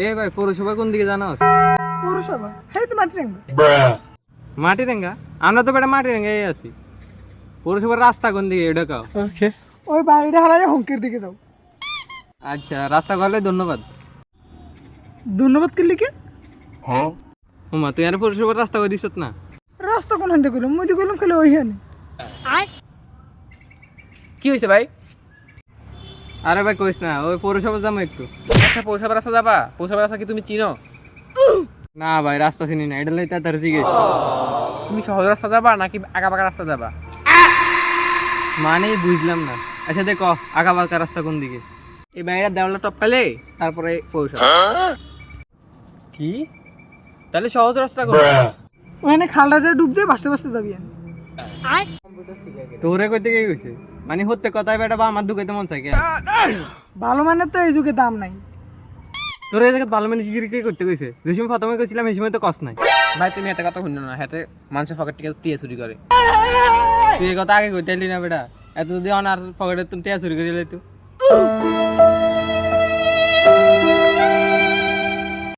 এ ভাই পৌরসভা কোন দিকে জানোস? পৌরসভা এই তো মাটিরাঙ্গা। মাটিরেঙ্গা? আমরা তো বেটা মাটিরেঙ্গাই আছি। পৌরসভার রাস্তা কোন দিকে এটা কাও? ওকে। ওই বাড়িটা হারাই হংকের দিকে যাও। আচ্ছা রাস্তা করলে ধন্যবাদ। ধন্যবাদ কি লিখে? হুমা তুই আর পৌরসভার রাস্তা করে দিছত না? রাস্তা কোন হাতে কইলাম মুই দি কইলাম খালি ওইখানে। কি হয়েছে ভাই? আরে ভাই কইস না, ওই পৌরসভা যাবো একটু। আচ্ছা পৌরসভার রাস্তা যাবা? পৌরসভার রাস্তা কি তুমি চিনো? না ভাই রাস্তা চিনি না, এটা লইতে তার জিজ্ঞেস। তুমি সহজ রাস্তা যাবা নাকি আঁকা পাকা রাস্তা যাবা? মানে বুঝলাম না। আচ্ছা দেখো আঁকা বাঁকা রাস্তা কোন দিকে? এই বাইরে দেওয়ালটা টপ পেলে তারপরে পৌরসভা। কি? তাহলে সহজ রাস্তা কোন? ওখানে খালটা যে ডুব দিয়ে ভাসতে ভাসতে যাবি আমি। তোরে কইতে কে কইছে? মানে হতে কথাই বেটা বা আমার দুকাইতে মন চাই কে? ভালো মানে তো এই যুগে দাম নাই। তোরে এই জায়গা ভালো মানে জিগির কে করতে কইছে? যে সময় প্রথমে কইছিলাম এই সময় তো কস নাই। ভাই তুমি হাতে কথা শুনো না, হাতে মানুষের পকেট থেকে টিয়া চুরি করে। তুই এই কথা আগে কইতেলি না বেটা? এত যদি অনার পকেটে তুমি টিয়া চুরি করে লইতো।